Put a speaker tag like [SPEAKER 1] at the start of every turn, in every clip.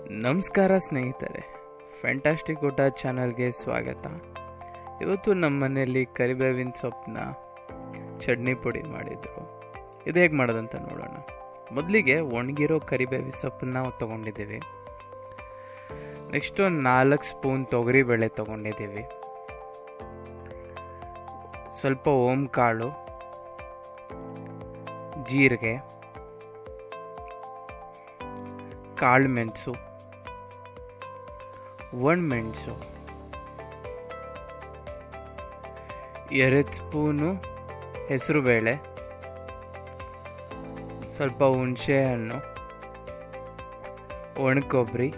[SPEAKER 1] ನಮಸ್ಕಾರ ಸ್ನೇಹಿತರೆ, ಫ್ಯಾಂಟಾಸ್ಟಿಕ್ ಊಟ ಚಾನಲ್ಗೆ ಸ್ವಾಗತ. ಇವತ್ತು ನಮ್ಮ ಮನೆಯಲ್ಲಿ ಕರಿಬೇವಿನ ಸೊಪ್ಪನ್ನ ಚಟ್ನಿ ಪುಡಿ ಮಾಡಿದ್ರು. ಇದು ಹೇಗೆ ಮಾಡೋದಂತ ನೋಡೋಣ. ಮೊದಲಿಗೆ ಒಣಗಿರೋ ಕರಿಬೇವಿನ ಸೊಪ್ಪನ್ನ ತೊಗೊಂಡಿದ್ದೀವಿ. ನೆಕ್ಸ್ಟು 4 ಸ್ಪೂನ್ ತೊಗರಿಬೇಳೆ ತೊಗೊಂಡಿದ್ದೀವಿ. ಸ್ವಲ್ಪ ಓಂಕಾಳು, ಜೀರಿಗೆ, ಕಾಳು ಮೆಣಸು, ಒಣಮೆಣಸು, 2 ಸ್ಪೂನು ಹೆಸರುಬೇಳೆ, ಸ್ವಲ್ಪ ಹುಣಸೆ ಹಣ್ಣು, ಒಣ ಕೊಬ್ಬರಿ.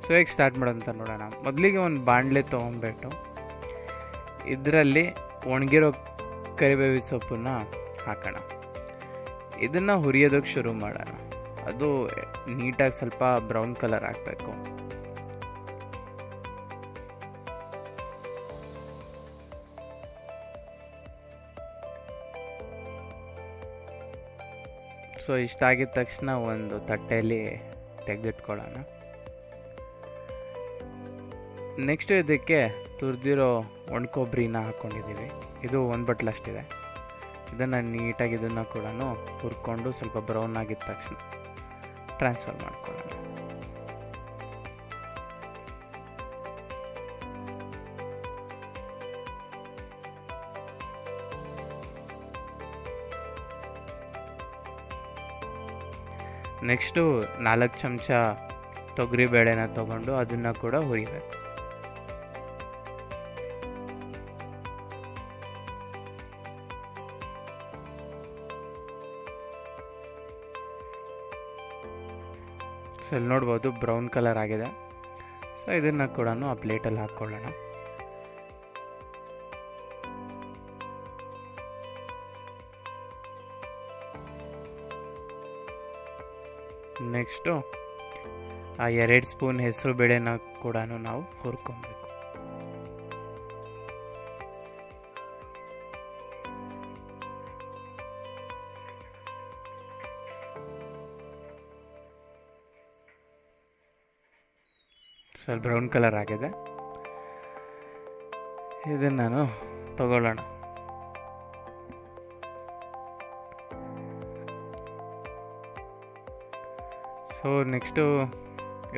[SPEAKER 1] ಸೊ ಹೇಗೆ ಸ್ಟಾರ್ಟ್ ಮಾಡೋದಂತ ನೋಡೋಣ. ಮೊದಲಿಗೆ ಒಂದು ಬಾಣಲೆ ತೊಗೊಂಡ್ಬಿಟ್ಟು ಇದರಲ್ಲಿ ಒಣಗಿರೋ ಕರಿಬೇವಿನ ಸೊಪ್ಪನ್ನ ಹಾಕೋಣ. ಇದನ್ನು ಹುರಿಯೋದಕ್ಕೆ ಶುರು ಮಾಡೋಣ. ಅದು ನೀಟಾಗಿ ಸ್ವಲ್ಪ ಬ್ರೌನ್ ಕಲರ್ ಆಗಬೇಕು. ಸೊ ಇಷ್ಟಾಗಿದ ತಕ್ಷಣ ಒಂದು ತಟ್ಟೆಯಲ್ಲಿ ತೆಗೆದಿಟ್ಕೊಳ್ಳೋಣ. ನೆಕ್ಸ್ಟ್ ಇದಕ್ಕೆ ತುರಿದಿರೋ ಒಣ ಕೊಬ್ಬರಿನ ಹಾಕ್ಕೊಂಡಿದ್ದೀವಿ. ಇದು 1 ಬಟ್ಲಷ್ಟಿದೆ. ಇದನ್ನು ನೀಟಾಗಿ ಇದನ್ನು ಕೂಡ ಹುರ್ಕೊಂಡು ಸ್ವಲ್ಪ ಬ್ರೌನ್ ಆಗಿದ ತಕ್ಷಣ ಟ್ರಾನ್ಸ್ಫರ್ ಮಾಡ್ಕೊಳ್ಳೋಣ. ನೆಕ್ಸ್ಟು 4 ಚಮಚ ತೊಗರಿ ಬೇಳೆನ ತಗೊಂಡು ಅದನ್ನು ಕೂಡ ಹುರಿಬೇಕು. ಸೊ ಇಲ್ಲಿ ನೋಡ್ಬೋದು ಬ್ರೌನ್ ಕಲರ್ ಆಗಿದೆ. ಸೊ ಇದನ್ನು ಕೂಡ ಆ ಪ್ಲೇಟಲ್ಲಿ ಹಾಕ್ಕೊಳ್ಳೋಣ. ನೆಕ್ಸ್ಟು ಆ 2 ಸ್ಪೂನ್ ಹೆಸರು ಬೇಳೆನ ಕೂಡ ನಾವು ಹುರ್ಕೊಬೇಕು. ಸ್ವಲ್ಪ ಬ್ರೌನ್ ಕಲರ್ ಆಗಿದೆ. ಇದನ್ನು ನಾನು ತಗೊಳ್ಳೋಣ. ಸೊ ನೆಕ್ಸ್ಟು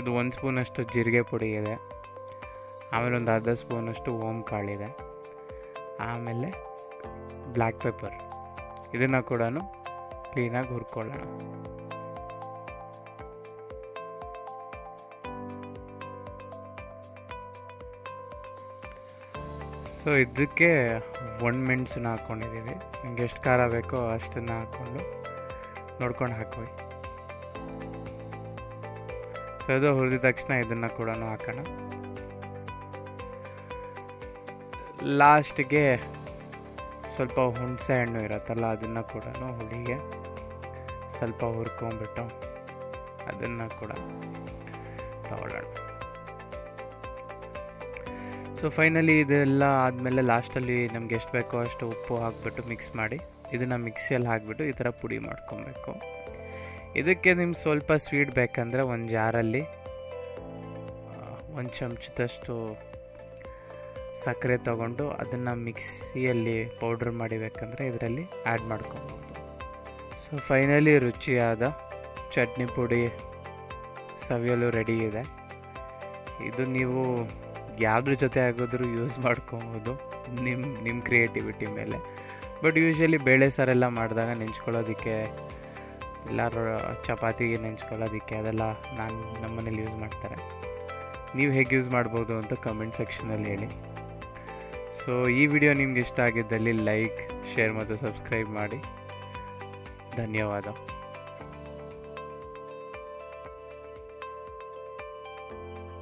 [SPEAKER 1] ಇದು 1 ಸ್ಪೂನಷ್ಟು ಜೀರಿಗೆ ಪುಡಿ ಇದೆ. ಆಮೇಲೆ ಒಂದು ಅರ್ಧ ಸ್ಪೂನಷ್ಟು ಓಂಕಾಳಿದೆ. ಆಮೇಲೆ ಬ್ಲ್ಯಾಕ್ ಪೆಪ್ಪರ್. ಇದನ್ನು ಕೂಡ ಕ್ಲೀನಾಗಿ ಹುರ್ಕೊಳ್ಳೋಣ. ಸೊ ಇದಕ್ಕೆ ಒಣಮೆಣಸನ್ನ ಹಾಕ್ಕೊಂಡಿದ್ದೀವಿ. ನಿಮ್ಗೆ ಎಷ್ಟು ಖಾರ ಬೇಕೋ ಅಷ್ಟನ್ನು ಹಾಕ್ಕೊಂಡು ನೋಡ್ಕೊಂಡು ಹಾಕಿ. ಸೊ ಇದು ಹುರಿದ ತಕ್ಷಣ ಇದನ್ನು ಕೂಡ ಹಾಕೋಣ. ಲಾಸ್ಟ್ಗೆ ಸ್ವಲ್ಪ ಹುಣಸೆ ಹಣ್ಣು ಇರುತ್ತಲ್ಲ, ಅದನ್ನು ಕೂಡ ಹುಳಿಗೆ ಸ್ವಲ್ಪ ಹುರ್ಕೊಂಡ್ಬಿಟ್ಟು ಅದನ್ನು ಕೂಡ ತಗೊಳ್ಳೋಣ. ಸೊ ಫೈನಲಿ ಇದೆಲ್ಲ ಆದಮೇಲೆ ಲಾಸ್ಟಲ್ಲಿ ನಮ್ಗೆ ಎಷ್ಟು ಬೇಕೋ ಅಷ್ಟು ಉಪ್ಪು ಹಾಕ್ಬಿಟ್ಟು ಮಿಕ್ಸ್ ಮಾಡಿ ಇದನ್ನು ಮಿಕ್ಸಿಯಲ್ಲಿ ಹಾಕ್ಬಿಟ್ಟು ಈ ಥರ ಪುಡಿ ಮಾಡ್ಕೊಬೇಕು. ಇದಕ್ಕೆ ನಿಮ್ಗೆ ಸ್ವಲ್ಪ ಸ್ವೀಟ್ ಬೇಕಂದರೆ ಒಂದು ಜಾರಲ್ಲಿ 1 ಚಮಚದಷ್ಟು ಸಕ್ಕರೆ ತೊಗೊಂಡು ಅದನ್ನು ಮಿಕ್ಸಿಯಲ್ಲಿ ಪೌಡ್ರ್ ಮಾಡಿಬೇಕಂದ್ರೆ ಇದರಲ್ಲಿ ಆ್ಯಡ್ ಮಾಡ್ಕೊಬೋದು. ಸೊ ಫೈನಲಿ ರುಚಿಯಾದ ಚಟ್ನಿ ಪುಡಿ ಸವಿಯಲು ರೆಡಿ ಇದೆ. ಇದು ನೀವು ಯಾವುದ್ರ ಜೊತೆ ಆಗೋದ್ರೂ ಯೂಸ್ ಮಾಡ್ಕೊಬೋದು, ನಿಮ್ಮ ಕ್ರಿಯೇಟಿವಿಟಿ ಮೇಲೆ. ಬಟ್ ಯೂಶ್ವಲಿ ಬೇಳೆ ಸಾರೆಲ್ಲ ಮಾಡಿದಾಗ ನೆಂಚ್ಕೊಳ್ಳೋದಕ್ಕೆ, ಎಲ್ಲರೂ ಚಪಾತಿಗೆ ನೆಂಚ್ಕೊಳ್ಳೋದಕ್ಕೆ ಅದೆಲ್ಲ ನಮ್ಮನೇಲಿ ಯೂಸ್ ಮಾಡ್ತಾರೆ. ನೀವು ಹೇಗೆ ಯೂಸ್ ಮಾಡ್ಬೋದು ಅಂತ ಕಮೆಂಟ್ ಸೆಕ್ಷನಲ್ಲಿ ಹೇಳಿ. ಸೊ ಈ ವಿಡಿಯೋ ನಿಮ್ಗೆ ಇಷ್ಟ ಆಗಿದ್ದಲ್ಲಿ ಲೈಕ್, ಶೇರ್ ಮತ್ತು ಸಬ್ಸ್ಕ್ರೈಬ್ ಮಾಡಿ. ಧನ್ಯವಾದ.